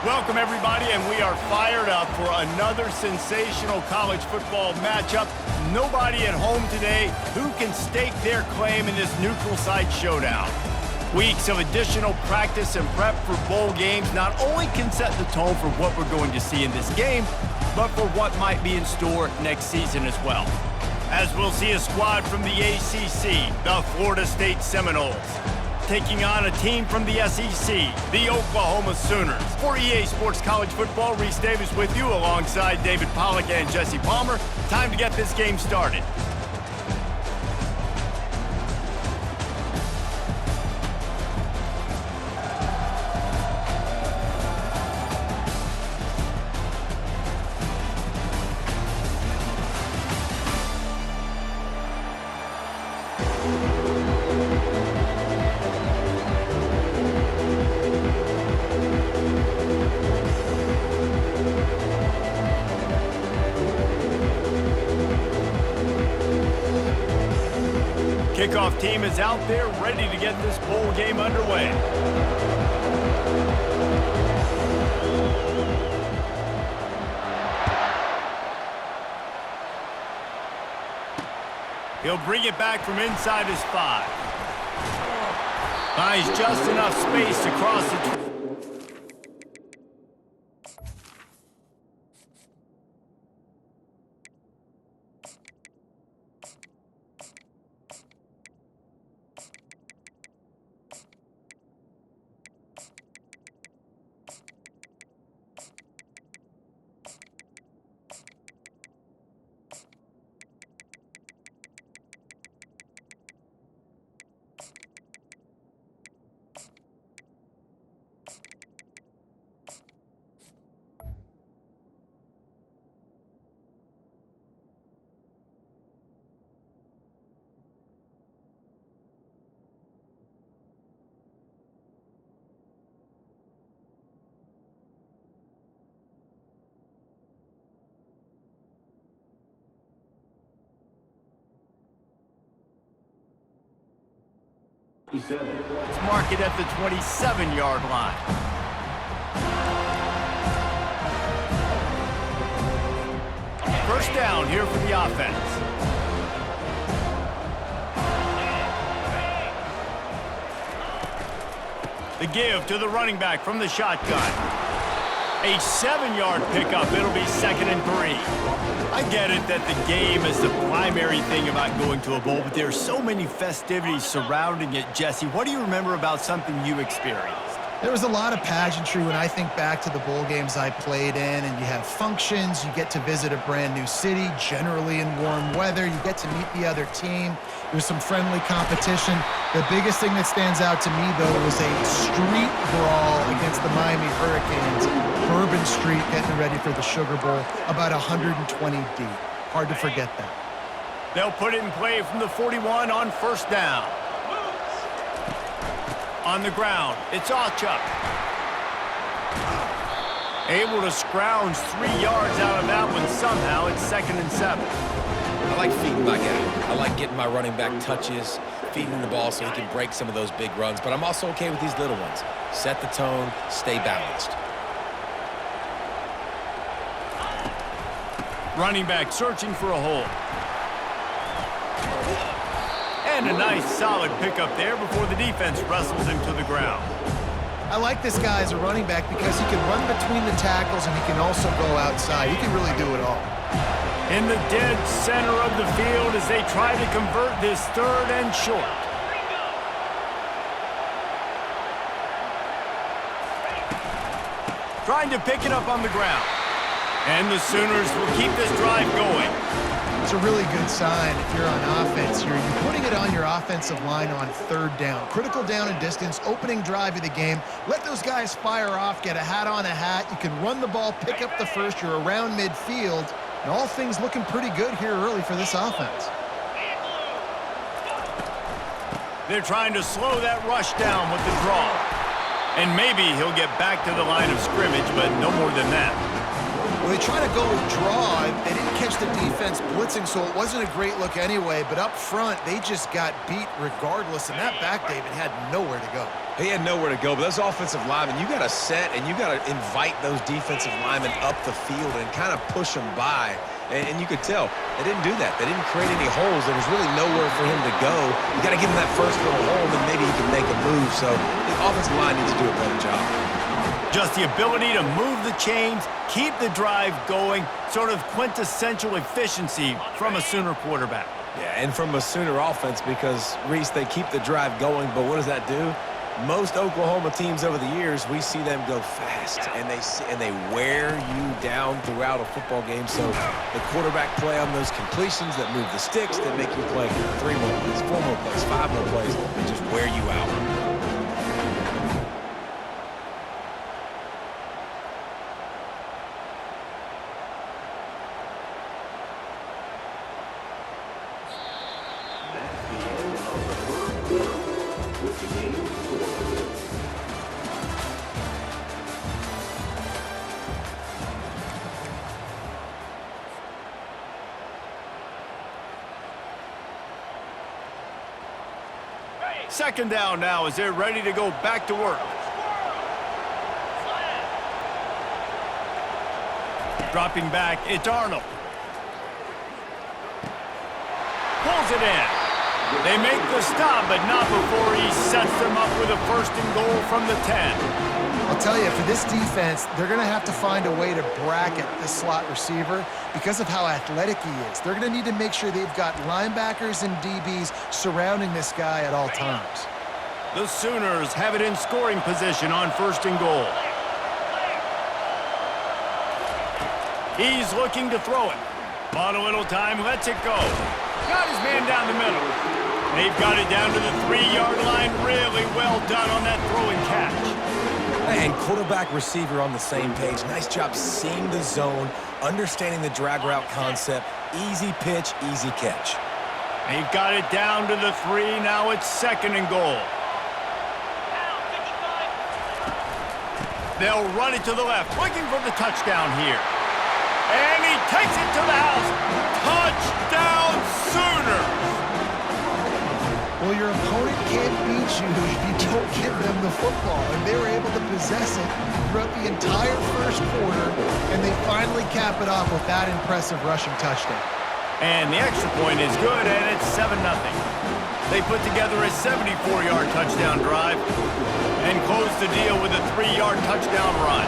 Welcome, everybody, and we are fired up for another sensational college football matchup. Nobody at home today who can stake their claim in this neutral site showdown. Weeks of additional practice and prep for bowl games not only can set the tone for what we're going to see in this game, but for what might be in store next season as well. As we'll see a squad from the ACC, the Florida State Seminoles, taking on a team from the SEC, the Oklahoma Sooners. For EA Sports College Football, Reese Davis with you alongside David Pollack and Jesse Palmer. Time to get this game started. Kickoff team is out there ready to get this bowl game underway. He'll bring it back from inside his 5. Finds just enough space to cross the Let's mark it at the 27-yard line. First down here for the offense. The give to the running back from the shotgun. A 7-yard pickup. It'll be 2nd and 3. I get it that the game is the primary thing about going to a bowl, but there are so many festivities surrounding it. Jesse, what do you remember about something you experienced? There was a lot of pageantry when I think back to the bowl games I played in, and you have functions, you get to visit a brand new city, generally in warm weather, you get to meet the other team. There's some friendly competition. The biggest thing that stands out to me, though, was a street brawl against the Miami Hurricanes. Bourbon Street getting ready for the Sugar Bowl, about 120 deep. Hard to forget that. They'll put it in play from the 41 on first down. On the ground, it's Achuk. Able to scrounge 3 yards out of that one somehow. It's 2nd and 7. I like feeding my guy. I like getting my running back touches, feeding the ball so he can break some of those big runs, but I'm also okay with these little ones. Set the tone, stay balanced. Running back searching for a hole. And a nice solid pickup there before the defense wrestles him to the ground. I like this guy as a running back because he can run between the tackles and he can also go outside. He can really do it all. In the dead center of the field as they try to convert this 3rd and short. Trying to pick it up on the ground. And the Sooners will keep this drive going. It's a really good sign if you're on offense here. You're putting it on your offensive line on 3rd down. Critical down and distance, opening drive of the game. Let those guys fire off, get a hat on a hat. You can run the ball, pick up the first. You're around midfield. And all things looking pretty good here early for this offense. They're trying to slow that rush down with the draw. And maybe he'll get back to the line of scrimmage, but no more than that. Well, they tried to go with draw. They didn't catch the defense blitzing, so it wasn't a great look anyway. But up front, they just got beat regardless, and that back David had nowhere to go. He had nowhere to go, but those offensive linemen, you got to set and you got to invite those defensive linemen up the field and kind of push them by. And you could tell they didn't do that. They didn't create any holes. There was really nowhere for him to go. You got to give him that first little hole, and maybe he can make a move. So the offensive line needs to do a better job. Just the ability to move the chains, keep the drive going, sort of quintessential efficiency from a Sooner quarterback. Yeah, and from a Sooner offense because, Reese, they keep the drive going, but what does that do? Most Oklahoma teams over the years, we see them go fast, and they wear you down throughout a football game. So the quarterback play on those completions that move the sticks, that make you play 3 more plays, 4 more plays, 5 more plays, and just wear you out. Second down now as they're ready to go back to work. Dropping back, it's Arnold. Pulls it in. They make the stop, but not before he sets them up with a 1st and goal from the 10. I'll tell you, for this defense, they're going to have to find a way to bracket this slot receiver because of how athletic he is. They're going to need to make sure they've got linebackers and DBs surrounding this guy at all times. The Sooners have it in scoring position on 1st and goal. He's looking to throw it. Bought a little time, lets it go. Got his man down the middle. They've got it down to the 3-yard line. Really well done on that throw and catch. And quarterback receiver on the same page. Nice job seeing the zone, understanding the drag route concept. Easy pitch, easy catch. They've got it down to the 3. Now it's 2nd and goal. They'll run it to the left, looking for the touchdown here. And he takes it to the house. Touchdown, Sooners! Well, your opponent can't beat you if you don't give them the football. And they were able to possess it throughout the entire 1st quarter, and they finally cap it off with that impressive rushing touchdown. And the extra point is good, and it's 7-0. They put together a 74-yard touchdown drive and close the deal with a 3-yard touchdown run.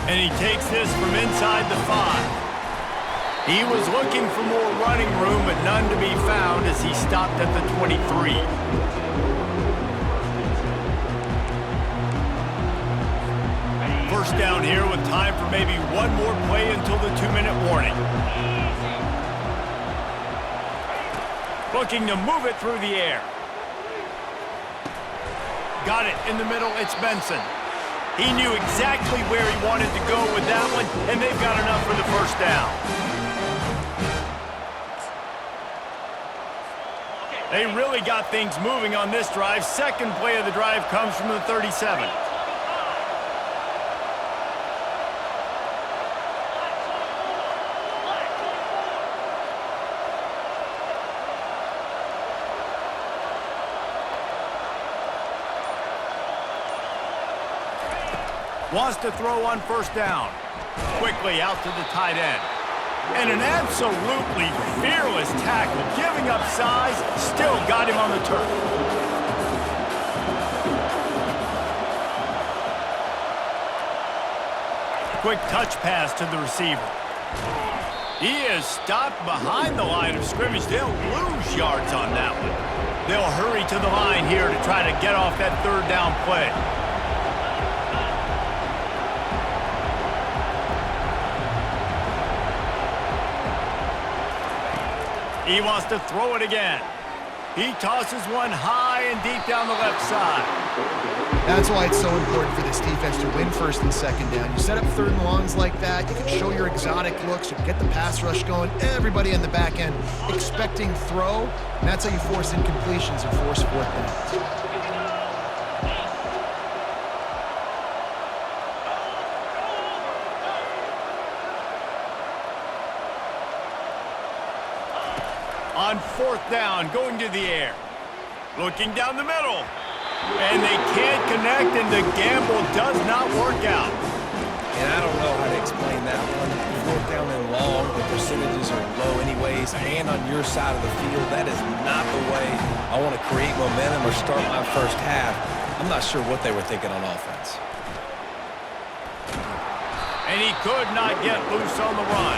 And he takes this from inside the 5. He was looking for more running room, but none to be found as he stopped at the 23. First down here with time for maybe one more play until the 2-minute warning. Looking to move it through the air. Got it in the middle, it's Benson. He knew exactly where he wanted to go with that one, and they've got enough for the 1st down. They really got things moving on this drive. 2nd play of the drive comes from the 37. Wants to throw on 1st down. Quickly out to the tight end. And an absolutely fearless tackle. Giving up size, still got him on the turf. Quick touch pass to the receiver. He is stopped behind the line of scrimmage. They'll lose yards on that one. They'll hurry to the line here to try to get off that 3rd down play. He wants to throw it again. He tosses one high and deep down the left side. That's why it's so important for this defense to win 1st and 2nd down. You set up 3rd and longs like that, you can show your exotic looks, you can get the pass rush going, everybody in the back end expecting throw, and that's how you force incompletions and force 4th downs. On fourth down, going to the air. Looking down the middle. And they can't connect, and the gamble does not work out. And I don't know how to explain that one. Fourth down and long, the percentages are low anyways, and on your side of the field, that is not the way I want to create momentum or start my first half. I'm not sure what they were thinking on offense. And he could not get loose on the run.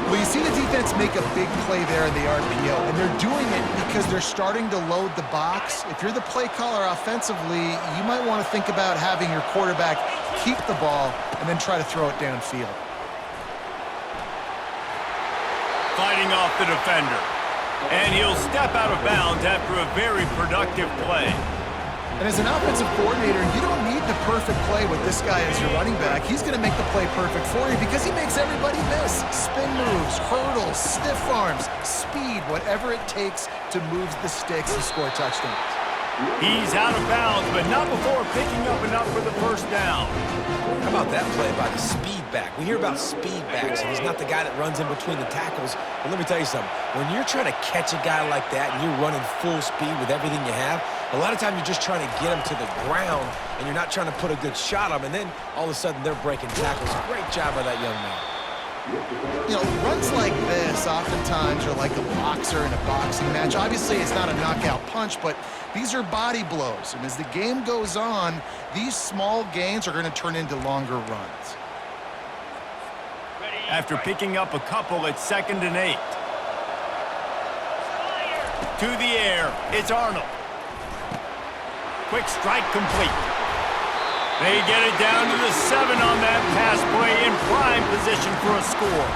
Well, you see the defense make a big play there in the RPO, and they're doing it because they're starting to load the box. If you're the play caller offensively, you might want to think about having your quarterback keep the ball and then try to throw it downfield. Fighting off the defender. And he'll step out of bounds after a very productive play. And as an offensive coordinator, you don't need the perfect play with this guy as your running back. He's going to make the play perfect for you because he makes everybody miss. Spin moves, hurdles, stiff arms, speed, whatever it takes to move the sticks and score touchdowns. He's out of bounds, but not before picking up enough for the first down. How about that play by the speed back? We hear about speed backs, and he's not the guy that runs in between the tackles. But let me tell you something. When you're trying to catch a guy like that and you're running full speed with everything you have, a lot of times you're just trying to get him to the ground, and you're not trying to put a good shot on him, and then all of a sudden they're breaking tackles. Great job by that young man. You know, runs like this oftentimes are like a boxer in a boxing match. Obviously, it's not a knockout punch, but these are body blows. And as the game goes on, these small gains are going to turn into longer runs. After picking up a couple, it's 2nd and 8. To the air, it's Arnold. Quick strike complete. They get it down to the 7 on that pass play in prime position for a score.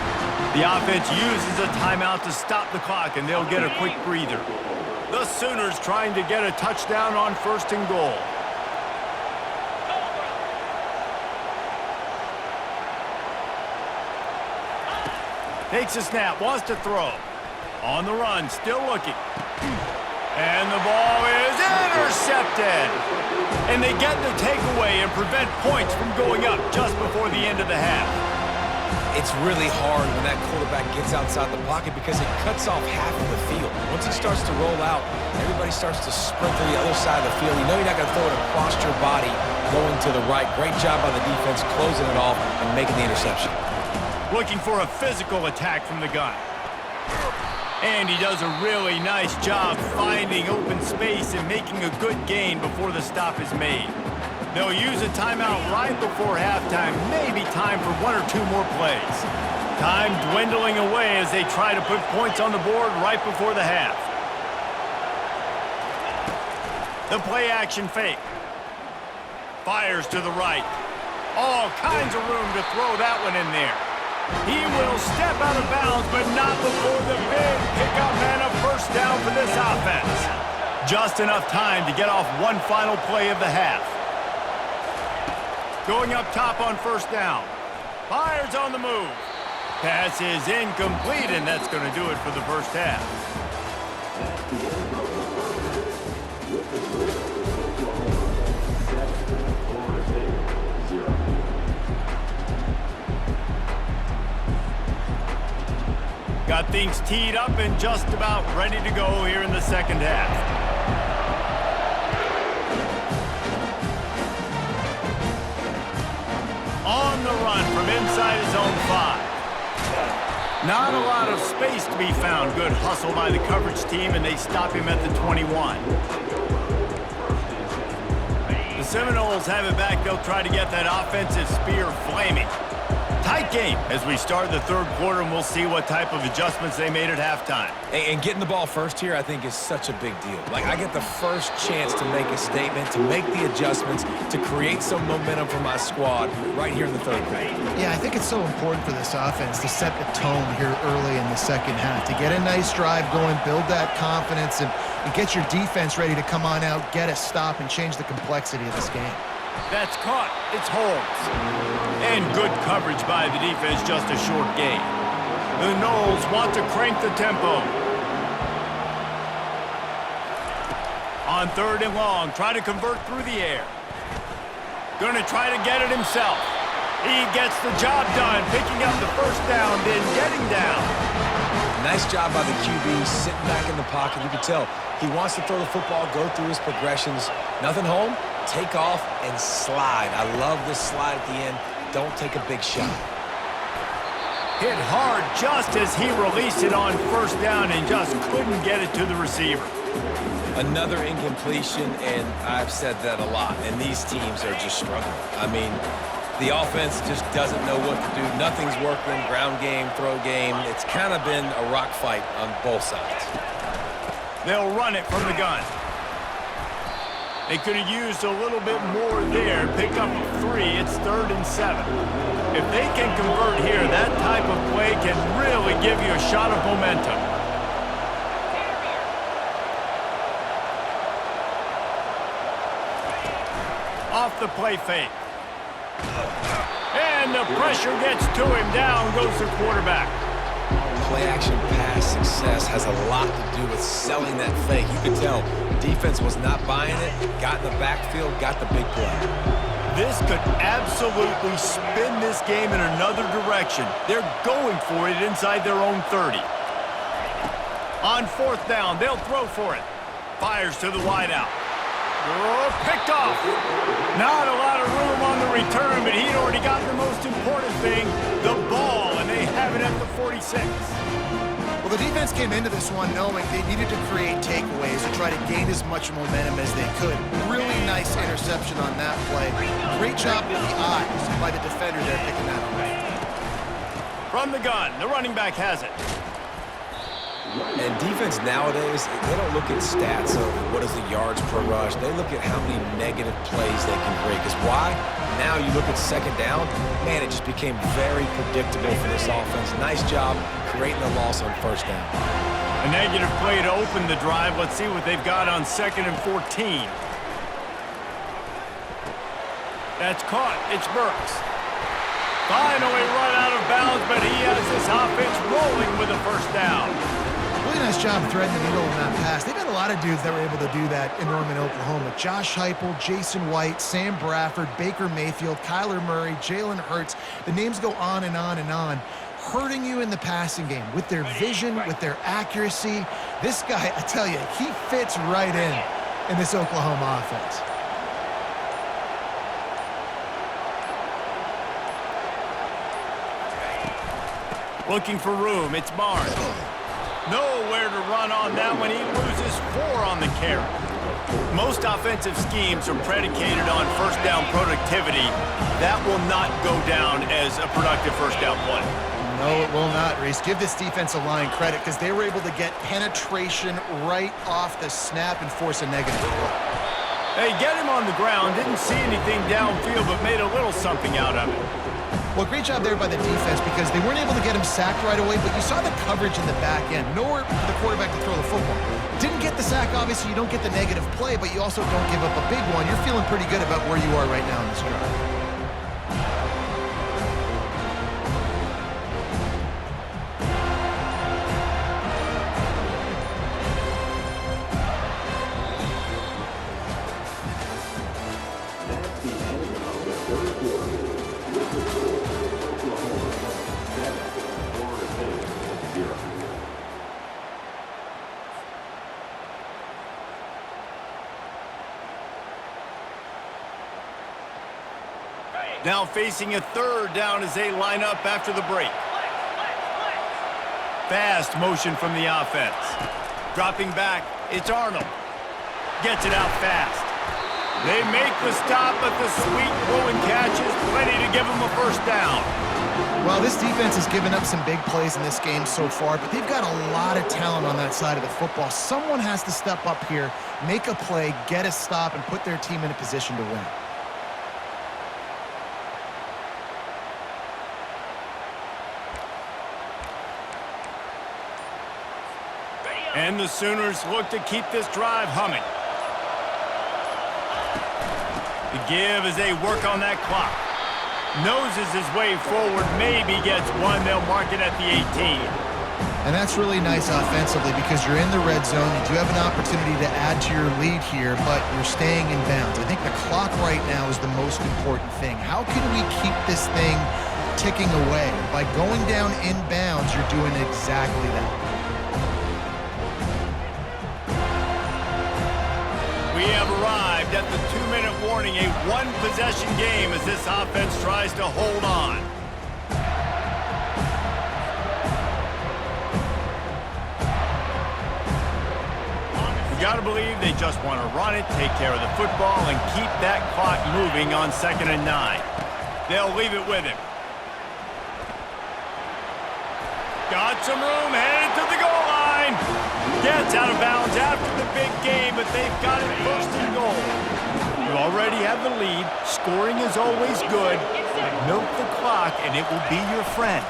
The offense uses a timeout to stop the clock, and they'll get a quick breather. The Sooners trying to get a touchdown on 1st and goal. Takes a snap, wants to throw. On the run, still looking. And the ball is intercepted. And they get the takeaway and prevent points from going up just before the end of the half. It's really hard when that quarterback gets outside the pocket because it cuts off half of the field. Once he starts to roll out, everybody starts to sprint to the other side of the field. You know you're not going to throw it across your body going to the right. Great job by the defense closing it off and making the interception. Looking for a physical attack from the gun. And he does a really nice job finding open space and making a good gain before the stop is made. They'll use a timeout right before halftime, maybe time for 1 or 2 more plays. Time dwindling away as they try to put points on the board right before the half. The play action fake. Fires to the right. All kinds of room to throw that one in there. He will step out of bounds, but not before the big pickup and a first down for this offense. Just enough time to get off one final play of the half. Going up top on 1st down. Fires on the move. Pass is incomplete, and that's going to do it for the first half. Got things teed up and just about ready to go here in the second half. On the run from inside his own 5. Not a lot of space to be found. Good hustle by the coverage team, and they stop him at the 21. The Seminoles have it back. They'll try to get that offensive spear flaming. Tight game as we start the 3rd quarter, and we'll see what type of adjustments they made at halftime. And getting the ball first here, I think, is such a big deal. Like, I get the first chance to make a statement, to make the adjustments, to create some momentum for my squad right here in the 3rd quarter. Yeah, I think it's so important for this offense to set the tone here early in the second half, to get a nice drive going, build that confidence, and get your defense ready to come on out, get a stop, and change the complexity of this game. That's caught. It's Holmes. And good coverage by the defense, just a short gain. The Noles want to crank the tempo. On 3rd and long, try to convert through the air. Gonna try to get it himself. He gets the job done, picking up the first down, then getting down. Nice job by the QB sitting back in the pocket. You can tell he wants to throw the football, go through his progressions. Nothing home, take off, and slide. I love this slide at the end. Don't take a big shot. Hit hard just as he released it on first down and just couldn't get it to the receiver. Another incompletion, and I've said that a lot, and these teams are just struggling. I mean, the offense just doesn't know what to do. Nothing's working, ground game, throw game. It's kind of been a rock fight on both sides. They'll run it from the gun. They could have used a little bit more there. Pick up a 3. It's 3rd and 7. If they can convert here, that type of play can really give you a shot of momentum. Off the play fake. And the pressure gets to him. Down goes the quarterback. Play-action pass success has a lot to do with selling that fake. You can tell defense was not buying it, got in the backfield, got the big play. This could absolutely spin this game in another direction. They're going for it inside their own 30. On 4th down, they'll throw for it. Fires to the wideout. Oh, picked off. Not a lot of room on the return, but he'd already got the most important thing, the ball, and they have it at the 46. Well, the defense came into this one knowing they needed to create takeaways to try to gain as much momentum as they could. Really nice interception on that play. Great job with the eyes by the defender there picking that up. From the gun, the running back has it. And defense nowadays, they don't look at stats of what is the yards per rush. They look at how many negative plays they can create. Because why? Now you look at 2nd down, man, it just became very predictable for this offense. Nice job creating a loss on 1st down. A negative play to open the drive. Let's see what they've got on 2nd and 14. That's caught. It's Burks. Finally run out of bounds, but he has this offense rolling with a 1st down. Really nice job threading the needle on that pass. They've got a lot of dudes that were able to do that in Norman, Oklahoma. Josh Heupel, Jason White, Sam Bradford, Baker Mayfield, Kyler Murray, Jalen Hurts. The names go on and on and on. Hurting you in the passing game with their vision, with their accuracy. This guy, I tell you, he fits right in this Oklahoma offense. Looking for room. It's Barnes. Nowhere to run on that one. He loses 4 on the carry. Most offensive schemes are predicated on 1st down productivity. That will not go down as a productive 1st down play. No, it will not, Reese. Give this defensive line credit because they were able to get penetration right off the snap and force a negative play. Hey, get him on the ground. Didn't see anything downfield, but made a little something out of it. Well, great job there by the defense because they weren't able to get him sacked right away, but you saw the coverage in the back end. Nowhere for the quarterback to throw the football. Didn't get the sack, obviously. You don't get the negative play, but you also don't give up a big one. You're feeling pretty good about where you are right now in this drive. Now facing a 3rd down as they line up after the break. Fast motion from the offense. Dropping back, it's Arnold. Gets it out fast. They make the stop, but the sweet rolling catch is plenty to give them a 1st down. Well, this defense has given up some big plays in this game so far, but they've got a lot of talent on that side of the football. Someone has to step up here, make a play, get a stop, and put their team in a position to win. And the Sooners look to keep this drive humming. The give as they work on that clock. Noses his way forward, maybe gets 1. They'll mark it at the 18. And that's really nice offensively because you're in the red zone. You do have an opportunity to add to your lead here, but you're staying in bounds. I think the clock right now is the most important thing. How can we keep this thing ticking away? By going down in bounds, you're doing exactly that. arrived at the 2-minute warning, a one-possession game as this offense tries to hold on. You got to believe they just want to run it, take care of the football, and keep that clock moving on 2nd and 9. They'll leave it with him. Got some room, headed to the goal line. Gets out of bounds after the big game, but they've got it 1st and goal. You already have the lead. Scoring is always good. But milk the clock, and it will be your friend.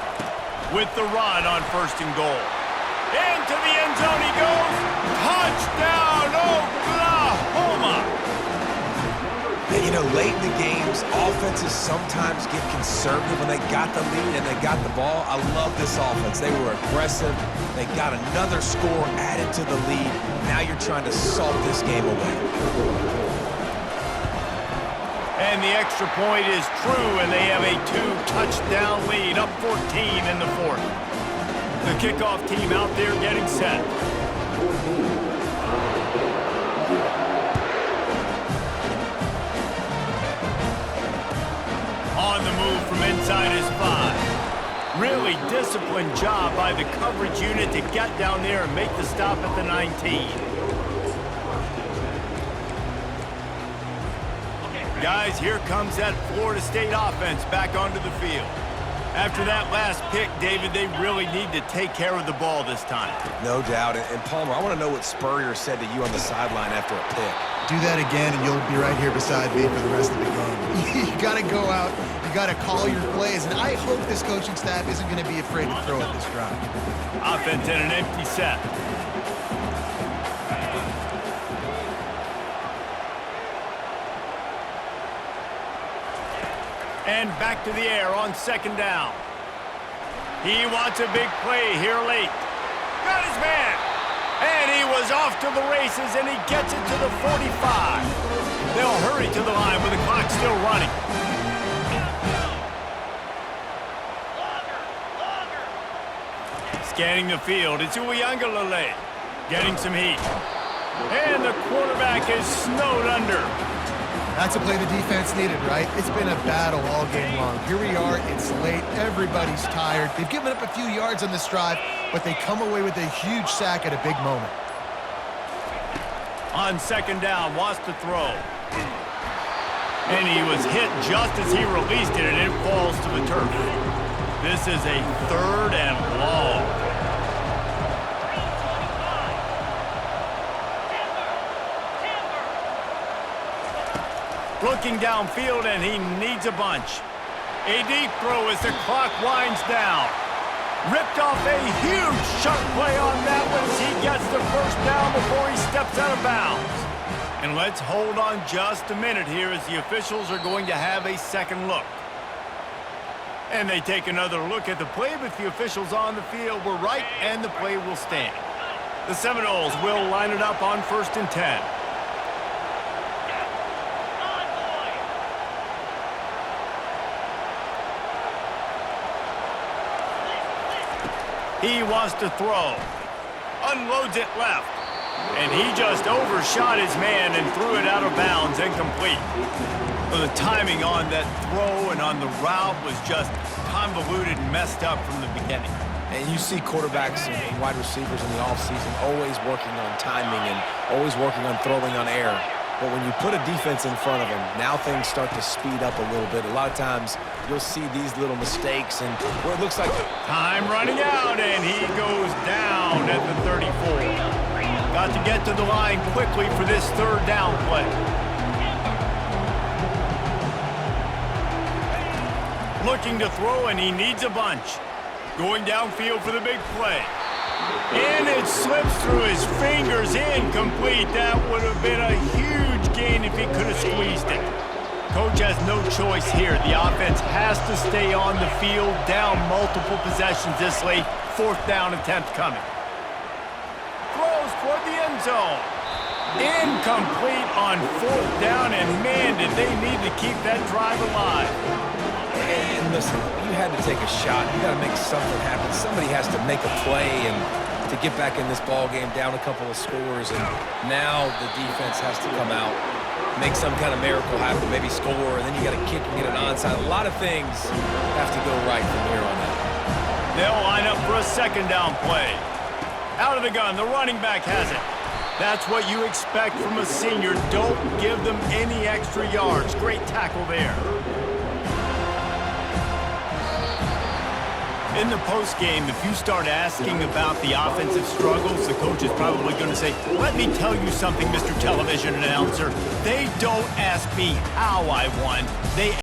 With the run on 1st and goal. Into the end zone he goes. Touchdown, Oklahoma! And, you know, late in the games, offenses sometimes get conservative when they got the lead and they got the ball. I love this offense. They were aggressive. They got another score added to the lead. Now you're trying to salt this game away. And the extra point is true, and they have a 2-touchdown lead, up 14 in the 4th. The kickoff team out there getting set. On the move from inside his 5. Really disciplined job by the coverage unit to get down there and make the stop at the 19. Guys, here comes that Florida State offense back onto the field. After that last pick, David, they really need to take care of the ball this time. No doubt. And Palmer, I want to know what Spurrier said to you on the sideline after a pick. Do that again, and you'll be right here beside me for the rest of the game. You got to go out. You got to call your plays, and I hope this coaching staff isn't going to be afraid to throw at this drive. Offense in an empty set. And back to the air on 2nd down. He wants a big play here late. Got his man. And he was off to the races, and he gets it to the 45. They'll hurry to the line with the clock still running. Scanning the field, it's Uiagalelei getting some heat. And the quarterback is snowed under. That's a play the defense needed, right? It's been a battle all game long. Here we are, it's late, everybody's tired. They've given up a few yards on this drive, but they come away with a huge sack at a big moment. On 2nd down, wants to throw. And he was hit just as he released it, and it falls to the turf. This is a 3rd and long. Looking downfield, and he needs a bunch. A deep throw as the clock winds down. Ripped off a huge sharp play on that one as he gets the 1st down before he steps out of bounds. And let's hold on just a minute here as the officials are going to have a 2nd look. And they take another look at the play, but the officials on the field were right, and the play will stand. The Seminoles will line it up on 1st and 10. He wants to throw. Unloads it left. And he just overshot his man and threw it out of bounds, incomplete. Well, the timing on that throw and on the route was just convoluted and messed up from the beginning. And you see quarterbacks and wide receivers in the offseason always working on timing and always working on throwing on air. But when you put a defense in front of them, now things start to speed up a little bit. A lot of times, you'll see these little mistakes and where it looks like... Time running out, and he goes down at the 34. Got to get to the line quickly for this 3rd down play. Looking to throw, and he needs a bunch. Going downfield for the big play. And it slips through his fingers, incomplete. That would have been a huge gain if he could have squeezed it. Coach has no choice here. The offense has to stay on the field, down multiple possessions this late. 4th down attempt coming. Throws toward the end zone. Incomplete on 4th down, and man, did they need to keep that drive alive. And listen, you had to take a shot. You got to make something happen. Somebody has to make a play and to get back in this ball game, down a couple of scores, and now the defense has to come out make some kind of miracle happen, maybe score, and then you got to kick and get an onside. A lot of things have to go right from here on out. They'll line up for a second down play. Out of the gun, the running back has it. That's what you expect from a senior. Don't give them any extra yards. Great tackle there. In the postgame, if you start asking about the offensive struggles, the coach is probably going to say, let me tell you something, Mr. Television Announcer. They don't ask me how I won. They